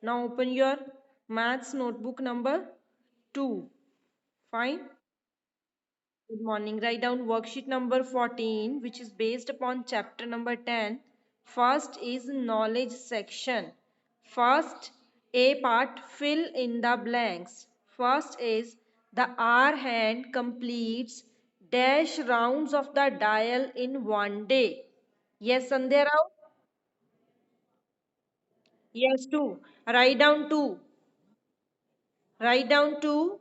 Now open your maths notebook number 2. Fine. Good morning. Write down worksheet number 14, which is based upon chapter number 10. First is knowledge section. First, A part, fill in the blanks. First is the R hand completes dash rounds of the dial in one day. Yes, Sandhya Rao? Yes, two. Write down two. Write down two.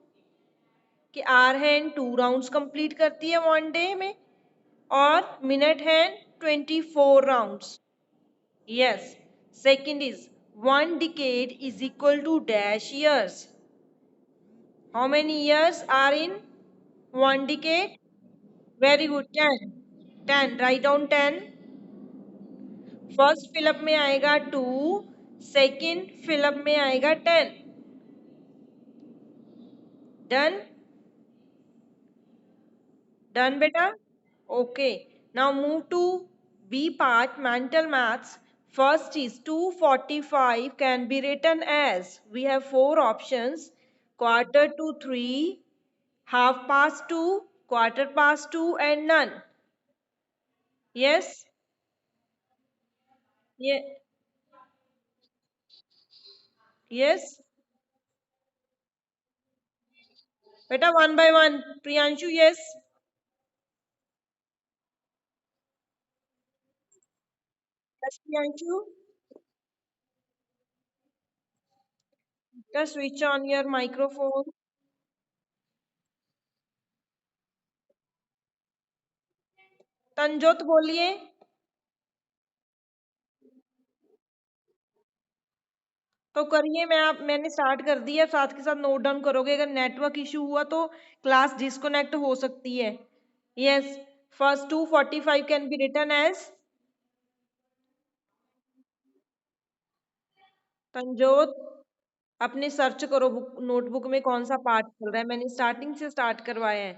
कि are hand 2 rounds complete करती है one day में और minute hand 24 rounds. Yes. Second is 1 decade is equal to dash years. How many years are in 1 decade? Very good. 10. 10. Write down 10. First fill up में आएगा 2. Second fill up में आएगा 10. Done. Done, beta? Okay. Now move to B part, mental maths. First is 2:45 can be written as, we have four options: quarter to 3, half past 2, quarter past 2, and none. Yes? Ye- Yes? Beta, one by one. Priyanshu, yes? Yes, Priyanshu? Just switch on your microphone. तंजोत बोलिए. तो करिए. मैंने start कर दिया. साथ के साथ note down करोगे. अगर नेटवर्क इशू हुआ तो क्लास डिस्कनेक्ट हो सकती है. Yes. First 2:45 can be written as. Tanjot, अपने सर्च करो बुक नोटबुक में कौन सा पार्ट चल रहा है. मैंने स्टार्टिंग से स्टार्ट करवाया है.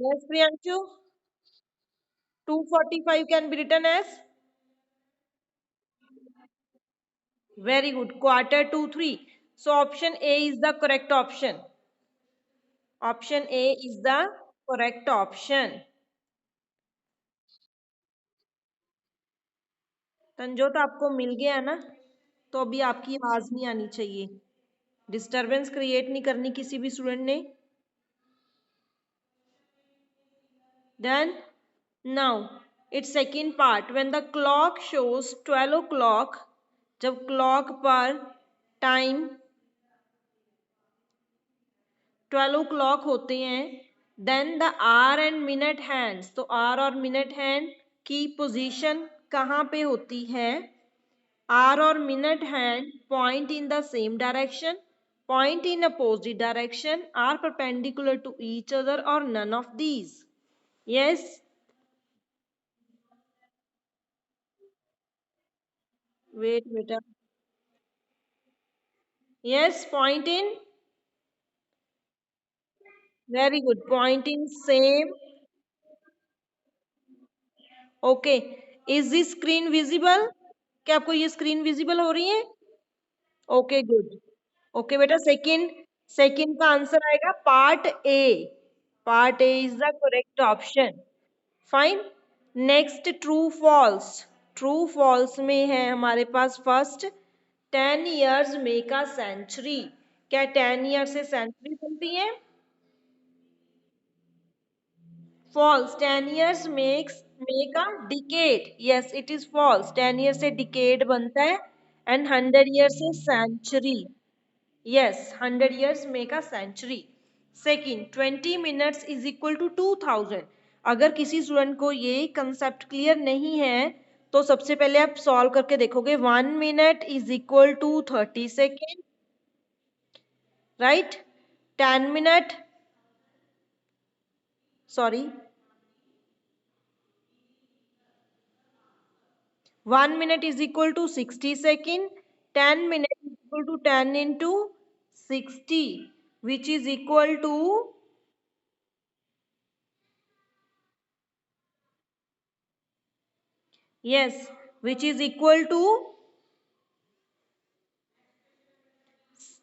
Yes Priyanshu. 2:45 can be written as. Very good. Quarter to 3. So option A is the correct option. Option A is the correct option. Tanjot आपको मिल गया ना. तो अभी आपकी आवाज नहीं आनी चाहिए. डिस्टरबेंस क्रिएट नहीं करनी किसी भी स्टूडेंट ने. Then now it's second part. When the clock shows 12 o'clock, जब क्लॉक पर टाइम 12 o'clock होते हैं, then the hour and minute hands. तो आर और मिनट हैंड की पोजीशन कहाँ पे होती है? R or minute hand point in the same direction, point in opposite direction, are perpendicular to each other, or none of these. Yes? Wait, beta. Yes, point in. Very good. Point in same. Okay. Is this screen visible? क्या आपको ये screen visible हो रही है? Okay good. Okay बेटा. Second second का answer आएगा part A. Part A is the correct option. Fine. Next true false. True false में है हमारे पास first 10 years make a century. क्या 10 years से सेंचुरी बनती है? False. 10 years make a decade. Yes it is false. 10 years से decade बनता है एंड 100 years से century. Yes 100 years make a century. Second 20 minutes is equal to 2000. अगर किसी स्टूडेंट को ये कंसेप्ट क्लियर नहीं है तो सबसे पहले आप सॉल्व करके देखोगे. 1 minute is equal to 30 seconds. Right. 10 minute, sorry, 1 minute is equal to 60 seconds. 10 minutes is equal to 10 into 60, which is equal to, yes, which is equal to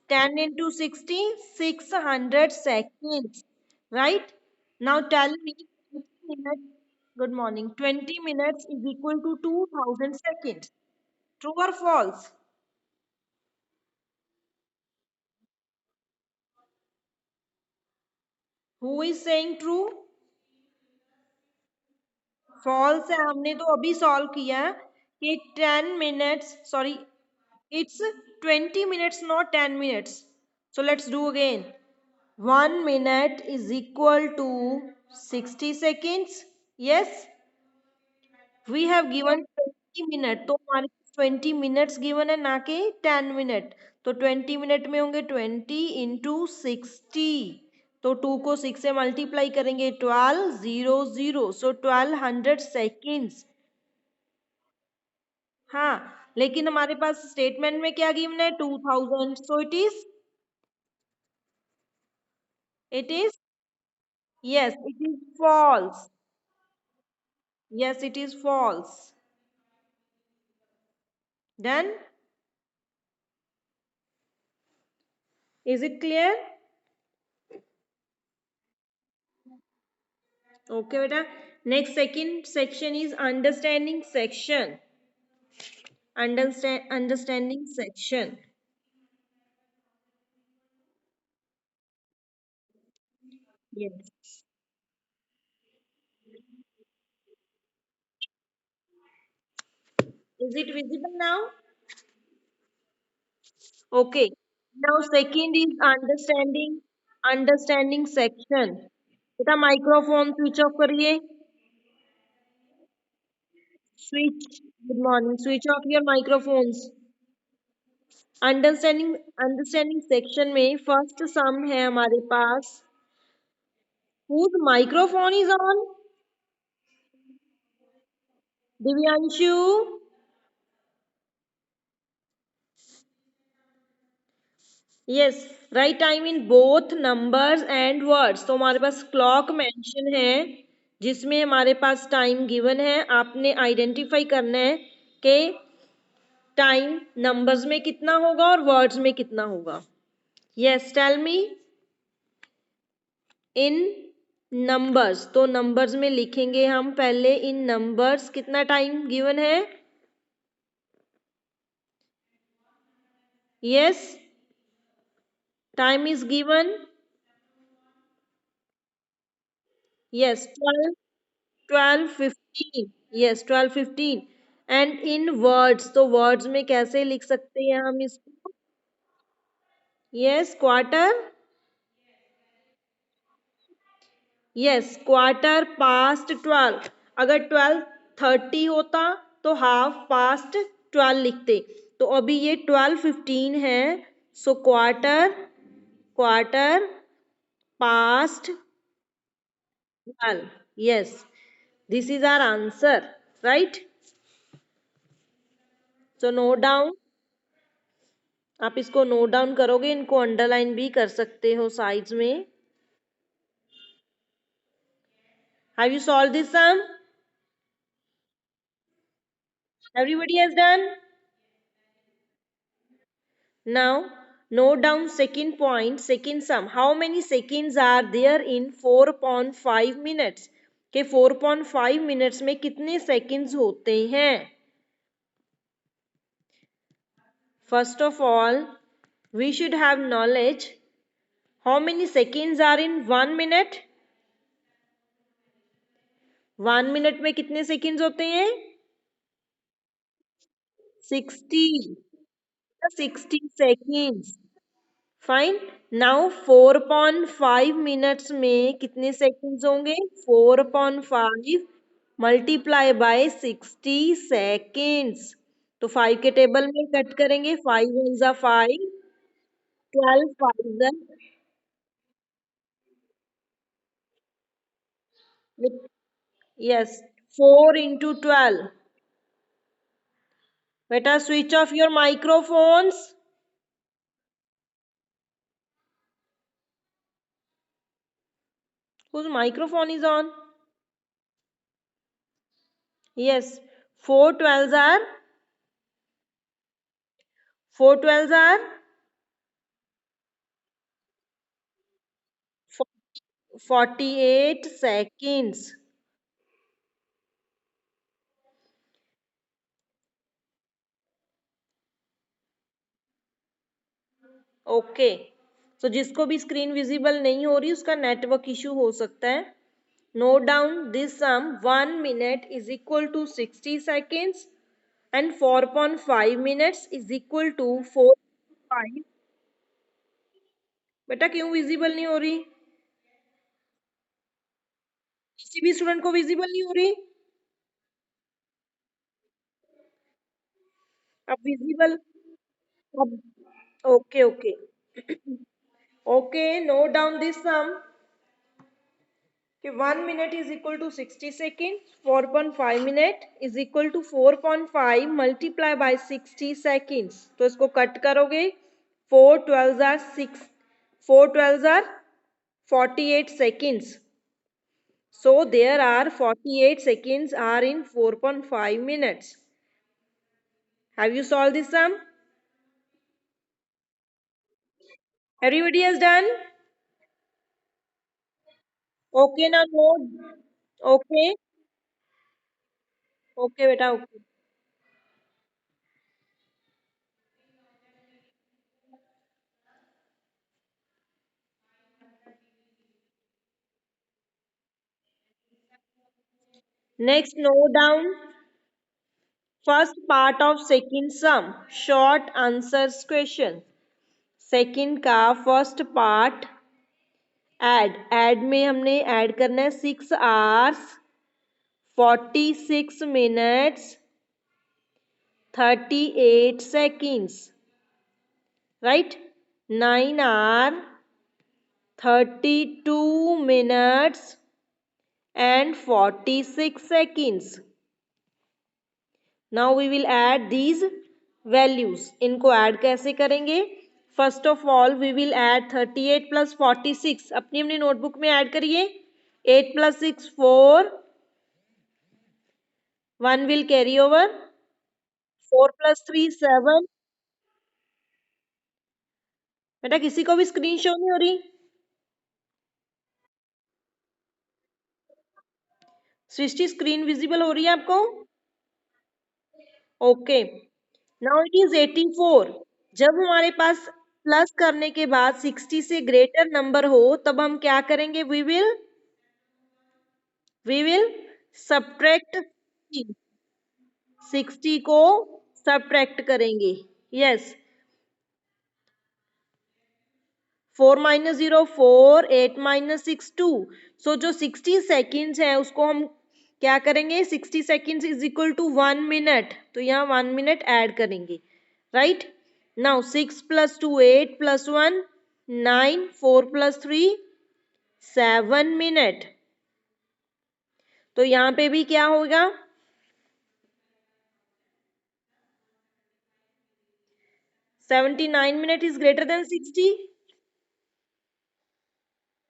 10 into 60, 600 seconds. Right? Now tell me, 20 minutes, good morning, 20 minutes is equal to 2000 seconds. True or false? Who is saying true? False है हमने तो अभी solve किया कि 10 minutes sorry it's 20 minutes not 10 minutes. So let's do again. 1 minute is equal to 60 seconds. Yes, we have given 20 minutes, तो हमारे 20 minutes given है ना कि 10 मिनट. तो 20 मिनट में होंगे 20 इंटू 60. तो 2 को 6 से मल्टीप्लाई करेंगे 1200. सो 1200 सेकेंड्स. हाँ, लेकिन हमारे पास स्टेटमेंट में क्या गिवन है 2000. So it is yes it is false. Yes it is false. Then is it clear? Okay बेटा. Next second section is understanding section. Understanding section. Yes. Is it visible now? Okay. Now second is understanding section. बेटा microphone switch off करिए. Switch. Good morning. Switch off your microphones. Understanding section में first sum है हमारे पास. whose microphone is on? Divyanshu. Yes. Write time in both numbers and words. तो हमारे पास clock mention है जिसमें हमारे पास टाइम गिवन है. आपने आइडेंटिफाई करना है कि टाइम नंबर्स में कितना होगा और वर्ड्स में कितना होगा. Yes tell me. In numbers. तो नंबर्स में लिखेंगे हम पहले. इन नंबर्स कितना टाइम गिवन है? Yes. Time is given. Yes 12:15. Yes 12:15. And in words. तो वर्ड्स में कैसे लिख सकते हैं हम इसको? Yes quarter. Yes quarter past 12. अगर 12:30 होता तो हाफ पास्ट 12 लिखते. तो अभी ये 12:15 है. So quarter quarter past 12. Yes this is our answer. Right. So note down. आप इसको नोट डाउन करोगे. इनको अंडरलाइन भी कर सकते हो साइड्स में. Have you solve this sum? Everybody has done. Now, note down second point, second sum. How many seconds are there in 4.5 minutes? के 4.5 minutes में कितने seconds होते हैं? First of all, we should have knowledge. How many seconds are in 1 minute? 1 minute में कितने seconds होते हैं? 60. 60 seconds. Fine. Now 4.5 minutes में कितने सेकंड्स होंगे? 4.5 मल्टीप्लाई बाय 60 सेकेंड्स. तो 5 के टेबल में कट करेंगे. 5 वन जा 5. 12 5 जा. Yes 4 into 12. बेटा switch off your microphones. whose microphone is on? Yes. 4 12s are 4 12s are 48 seconds. Okay, सो जिसको भी स्क्रीन विजिबल नहीं हो रही उसका नेटवर्क इशू हो सकता है. Note down this sum. 1 minute is equal to 60 seconds and 4.5 minutes is equal to 4.5. बेटा क्यों विजिबल नहीं हो रही? किसी भी स्टूडेंट को विजिबल नहीं हो रही? अब विजिबल. अब okay okay okay, note down this sum कि 1 minute is equal to 60 seconds, 4.5 minute is equal to 4.5 multiply by 60 seconds. तो इसको कट करोगे, 4 12 are 6, 4 12 are 48 seconds. So there are 48 seconds are in 4.5 minutes. Have you solved this sum? Everybody has done? Okay, now note. Okay, okay beta, okay. Next, note down first part of second sum, short answers question. Second का first part add में हमने add करना है 6 hours 46 minutes 38 seconds, right. 9 hours 32 minutes and 46 seconds. Now we will add these values. इनको add कैसे करेंगे? First of all we will add 38 plus 46. अपनी अपनी नोटबुक में ऐड करिए. 8 plus 6 4, 1 will carry over. 4 plus 3 7. बेटा किसी को भी स्क्रीन शो नहीं हो रही? सृष्टि स्क्रीन विजिबल हो रही है आपको? Okay, now it is 84. जब हमारे पास प्लस करने के बाद 60 से ग्रेटर नंबर हो तब हम क्या करेंगे? वी विल सब्ट्रैक्ट 60 को सब्ट्रैक्ट करेंगे. Yes, 4 minus 0 4, 8 minus 6 2. सो जो 60 सेकेंड्स है उसको हम क्या करेंगे? 60 seconds is equal to 1 minute. तो यहाँ 1 minute ऐड करेंगे, right. Now 6 plus 2 8 plus 1 9, 4 plus 3 7 minute. तो यहाँ पे भी क्या होगा? 79 minute इज ग्रेटर देन 60.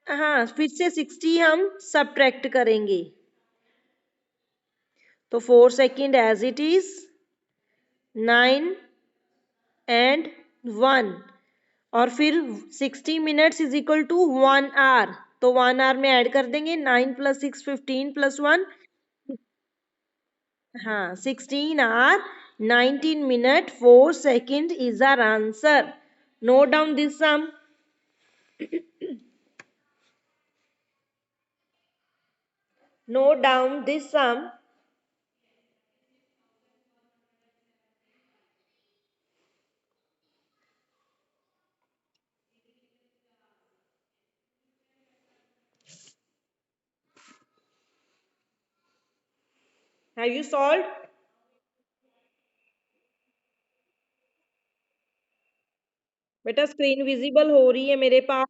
हाँ, फिर से 60 हम सब्ट्रैक्ट करेंगे. तो 4 second as it is, 9 and 1. और फिर 60 minutes is equal to 1 hour. तो 1 hour में ऐड कर देंगे. 9 प्लस 6 15 प्लस 1. हाँ, 16 hour 19 minute 4 seconds is our answer. Note down this sum. Note down this sum. Have you solved? बेटा screen visible हो रही है मेरे पास.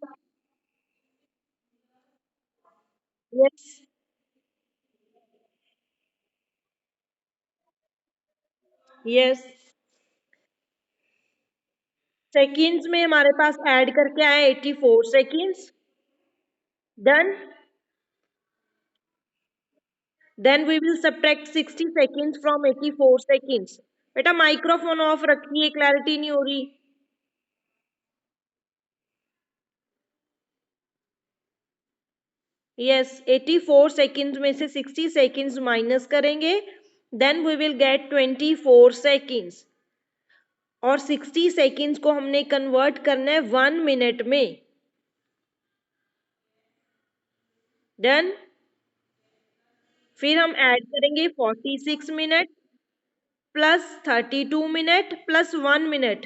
Yes, yes. सेकेंड्स में हमारे पास ऐड करके आया 84 seconds. Done. Then we will subtract 60 seconds from 84 seconds. बेटा माइक्रोफोन ऑफ रखिए, क्लैरिटी नहीं हो रही. यस 84 सेकेंड में से 60 सेकेंड्स माइनस करेंगे, then we will get 24 seconds. और 60 सेकेंड्स को हमने कन्वर्ट करना है 1 मिनट में। डन। फिर हम ऐड करेंगे 46 minute plus 32 minute plus 1 minute,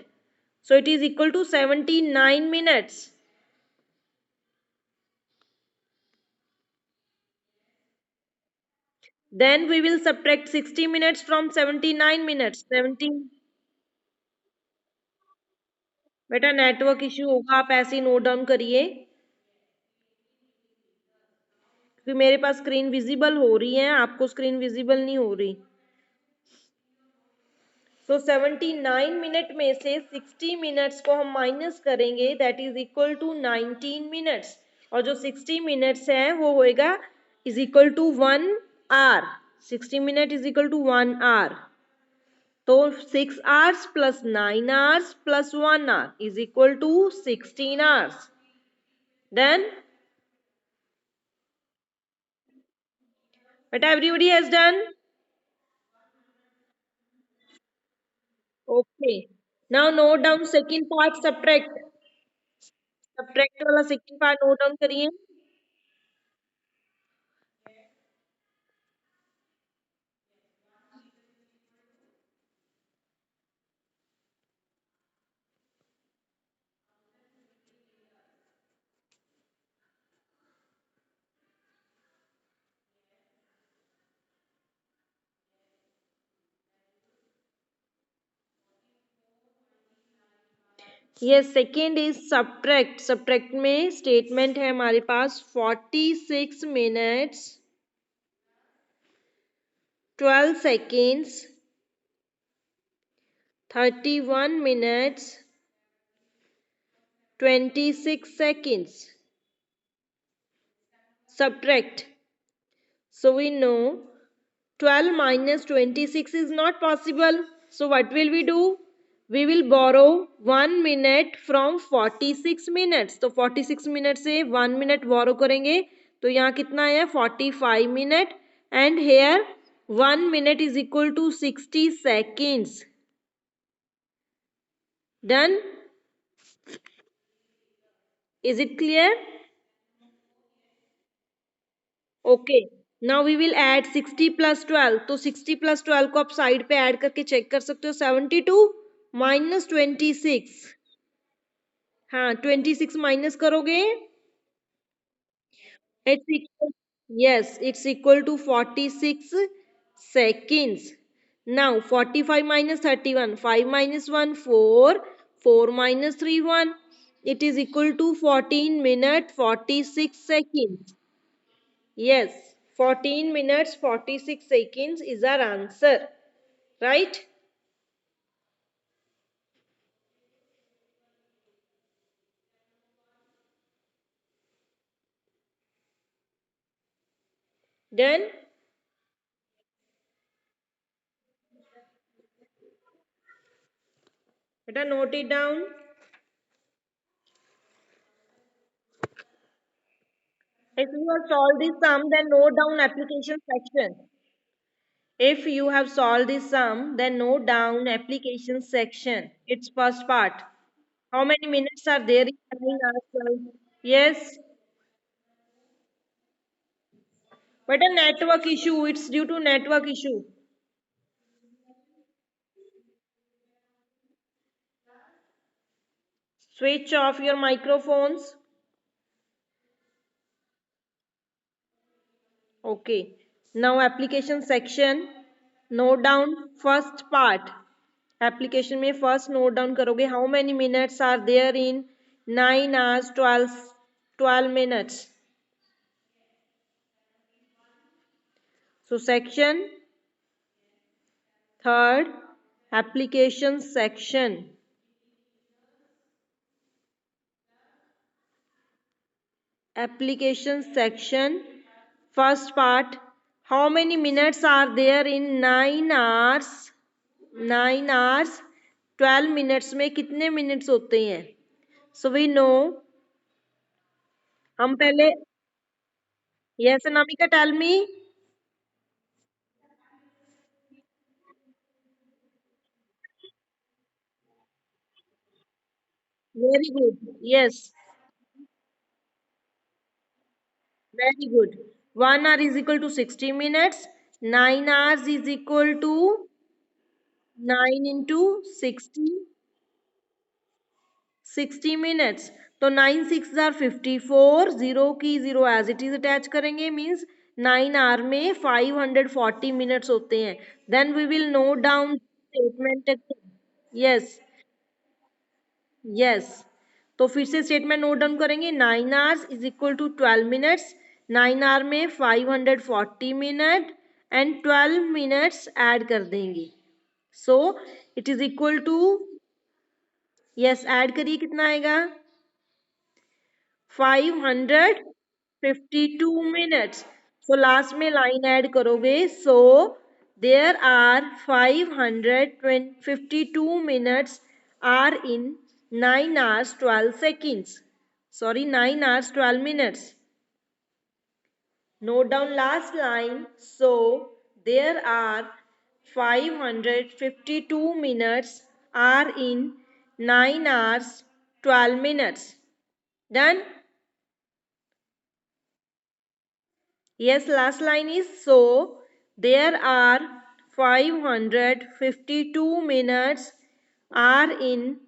so it is equal to 79 minutes. Then we will subtract 60 minutes from 79 minutes. 17। बेटा नेटवर्क इश्यू होगा, आप ऐसे ही नोट डाउन करिए, क्योंकि मेरे पास स्क्रीन विजिबल हो रही है, आपको स्क्रीन विजिबल नहीं हो रही। तो 79 मिनट में से 60 मिनट्स को हम माइनस करेंगे, that is equal to 19 minutes. और जो 60 मिनट्स है वो होएगा is equal to 1 hour. 60 minute is equal to 1 hour. तो 6 hours plus 9 hours plus 1 hour is equal to 16 hours. Done. But everybody has done. Okay, now note down second part, subtract. Subtract वाला second part note down करिए। ये second is subtract. Subtract में statement है हमारे पास 46 minutes 12 seconds 31 minutes 26 seconds. Subtract. So we know 12 minus 26 is not possible. So what will we do? We will borrow 1 minute from 46 minutes. तो 46 minutes से 1 minute borrow करेंगे, तो यहाँ कितना है 45 minute, and here 1 minute is equal to 60 seconds. Done? Is it clear? Okay, now we will add 60 plus 12। तो 60 plus 12 को आप साइड पे ऐड करके चेक कर सकते हो। 72 माइनस 26, हाँ 26 माइनस करोगे, it's equal, yes it's equal to 46 seconds. Now 45 minus 31, 5 minus 1 4, 4 minus 3 1, it is equal to 14 minute 46 seconds. Yes, 14 minutes 46 seconds is our answer, right? Done? Better note it down. If you have solved this sum, then note down application section. If you have solved this sum, then note down application section. It's first part. How many minutes are there in 9 hours? Yes, but a network issue. It's due to network issue. Switch off your microphones. Okay. Now application section. Note down first part. Application में first note down करोगे, how many minutes are there in 9 hours 12 minutes. So section third, application section. Application section first part, how many minutes are there in 9 hours 12 minutes में कितने minutes होते हैं? So we know, हम पहले Yes, Anamika, tell me. Very good. Yes, very good. 1 hour is equal to 60 minutes. 9 hours is equal to 9 into 60 minutes. तो 9 6 are 54, zero की zero as it is attach करेंगे, means 9 hour में 540 minutes होते हैं. Then we will note down statement. Yes, yes. तो फिर से statement note down करेंगे. 9 hours is equal to 12 minutes. 9 hour में 540 मिनट एंड 12 मिनट्स ऐड कर देंगे. So it is equal to, yes add करिए, कितना आएगा? 552 मिनट्स. सो लास्ट में लाइन ऐड करोगे. So there are 552 minutes are in 9 hours 12 seconds. Sorry, 9 hours 12 minutes. Note down last line. So there are 552 minutes are in 9 hours 12 minutes. Done? Yes, last line is, so there are 552 minutes are in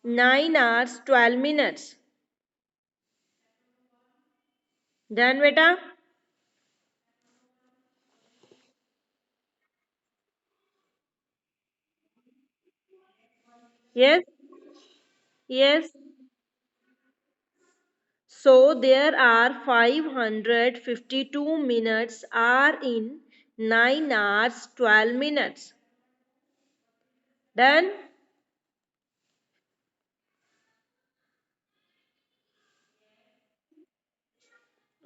9 hours 12 minutes. Done, beta? Yes, yes. So there are 552 minutes are in 9 hours 12 minutes. Done?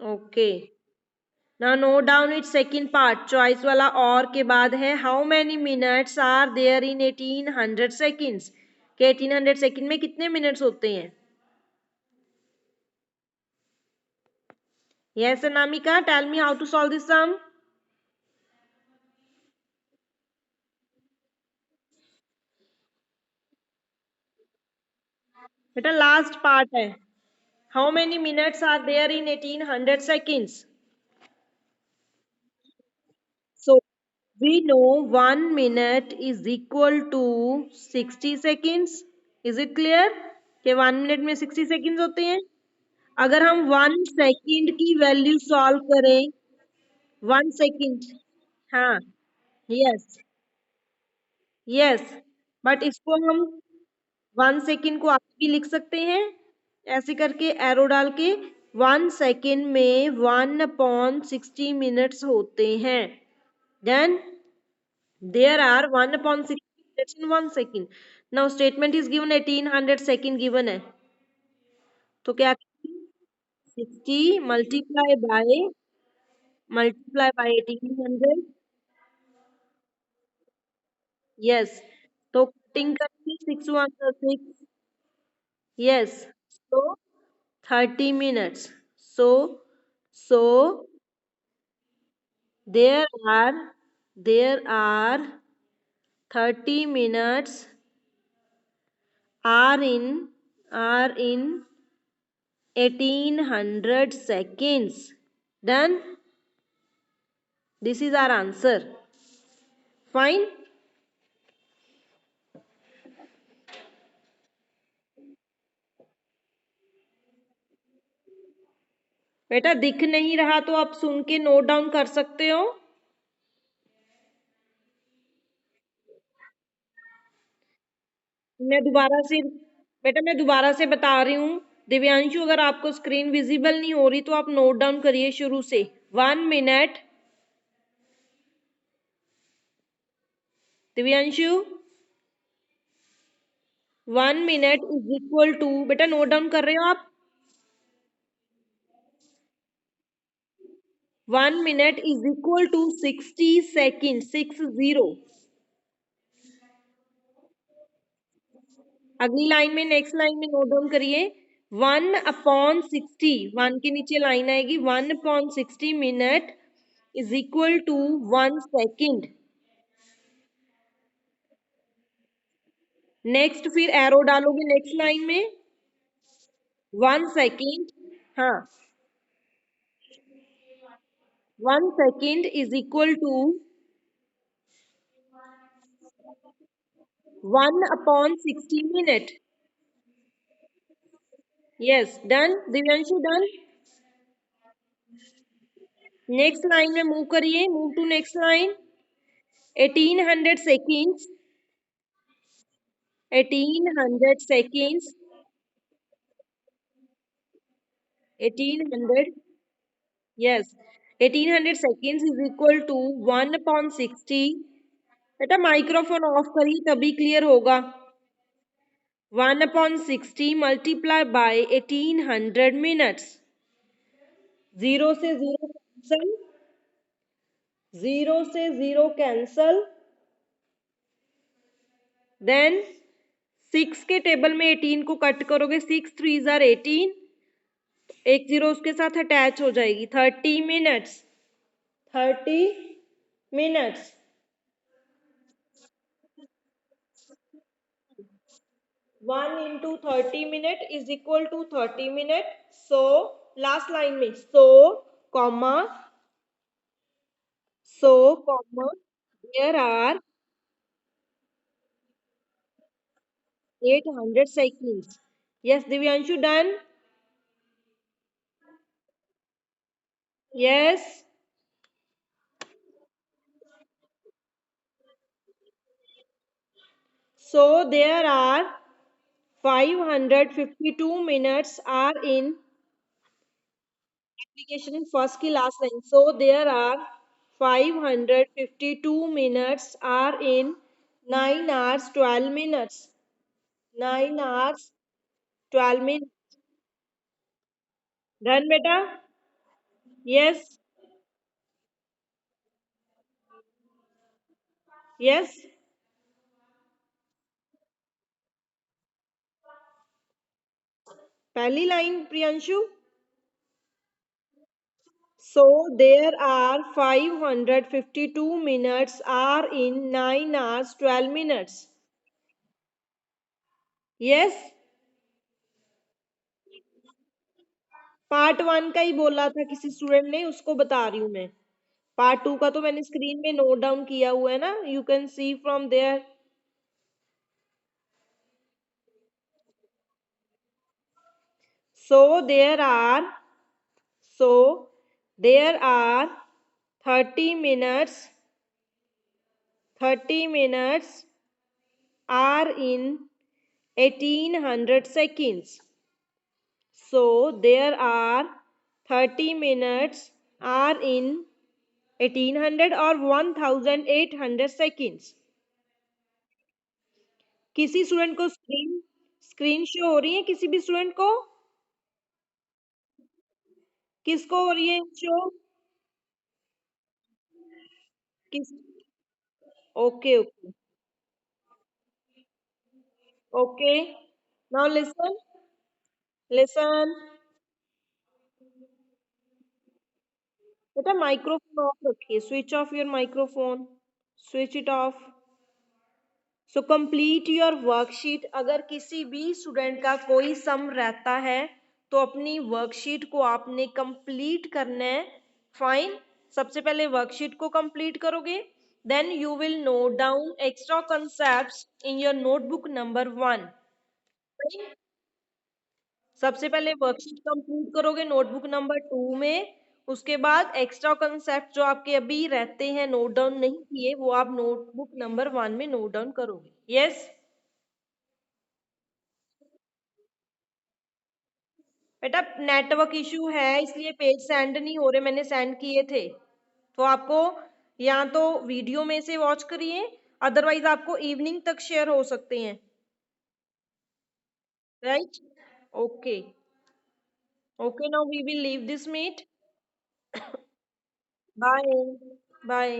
Okay. Now note down its second part. Choice वाला और के बाद है how many minutes are there in 1800 seconds. के 1800 second में कितने minutes होते हैं? Yes, Anamika, tell me how to solve this sum. बेटा लास्ट पार्ट है. How many minutes are there in 1800 seconds? So we know 1 minute is equal to 60 seconds. Is it clear? कि 1 minute में 60 seconds होते हैं. अगर हम 1 second की value solve करें, 1 सेकेंड, हाँ, यस, यस, बट इसको हम 1 सेकेंड को आगे भी लिख सकते हैं, ऐसे करके एरो डाल के. 1 सेकेंड में 1/60 मिनट्स होते हैं. Then there are 1/60 minutes in 1 second. Now statement is given 1800 second given है. तो क्या, 60 मल्टीप्लाई बाय 1800. यस. तो कटिंग करके 6 1 6. Yes. So 30 minutes. So so there are there are 30 minutes are in 1800 seconds. Done. This is our answer. Fine. बेटा दिख नहीं रहा तो आप सुन के नोट डाउन कर सकते हो. मैं दोबारा से बेटा मैं दोबारा से बता रही हूँ. दिव्यांशु, अगर आपको स्क्रीन विजिबल नहीं हो रही तो आप नोट डाउन करिए शुरू से. 1 minute. Divyanshu, 1 minute is equal to, बेटा नोट डाउन कर रहे हो आप? 1 minute is equal to 60 second. 60. अगली लाइन में, नेक्स्ट लाइन में नोट डाउन करिए. 1/60, 1 के नीचे लाइन आएगी, 1/60 minute is equal to 1 second. Next फिर एरो डालोगे नेक्स्ट लाइन में, 1 सेकेंड, हाँ, 1 second is equal to 1/60 minute. Yes, done Divyanshu, done. Next line में मूव करिए, move to next line. 1800 seconds, 1800 seconds, 1800, yes, 1800 seconds is equal to 1/60। बेटा microphone off करिए तभी clear होगा। 1/60 मल्टीप्लाई बाय 1800 मिनट्स। जीरो से zero cancel, zero से zero cancel, then 6 के table में 18 को कट करोगे, 6 3 जार 18, एक जीरो उसके साथ अटैच हो जाएगी, 30 minutes, 30 minutes. 1 into 30 minute is equal to 30 minute. So last line में comma comma there are 800 seconds. Yes Divyanshu, done. Yes, so there are 552 minutes are in application first की last line, so there are 552 minutes are in 9 hours 12 minutes, 9 hours 12 minutes। Done बेटा, yes, yes, पहली line Priyanshu. So there are 552 minutes are in 9 hours 12 minutes। Yes, part 1 का ही बोला था किसी student ने, उसको बता रही हूँ मैं। पार्ट 2 का तो मैंने स्क्रीन में नोट डाउन किया हुआ है ना, you can see from there. So so there are 30 minutes, 30 minutes are in 1800 seconds। So there are 30 minutes are in 1800 or 1800 seconds। किसी स्टूडेंट को स्क्रीन स्क्रीन शो हो रही है, किसी भी स्टूडेंट को? किसको हो रही है शो? किस? Okay okay okay, now listen, listen. बेटा माइक्रोफोन ऑफ रखिए, switch off your microphone, switch it of. So complete your worksheet. अगर किसी भी स्टूडेंट का कोई सम रहता है तो अपनी वर्कशीट को आपने कंप्लीट करना है। फाइन, सबसे पहले वर्कशीट को कंप्लीट करोगे, then you will note down extra concepts in your notebook number 1। सबसे पहले वर्कशीट कंप्लीट करोगे नोटबुक नंबर 2 में, उसके बाद एक्स्ट्रा कॉन्सेप्ट जो आपके अभी रहते हैं नोट डाउन नहीं किए, वो आप नोटबुक नंबर 1 में नोट डाउन करोगे। यस, बेटा नेटवर्क इशू है इसलिए पेज सेंड नहीं हो रहे, मैंने सेंड किए थे तो आपको या तो वीडियो में से वॉच करिए, अदरवाइज आपको इवनिंग तक शेयर हो सकते हैं। Right, okay okay, now we will leave this meet. Bye bye.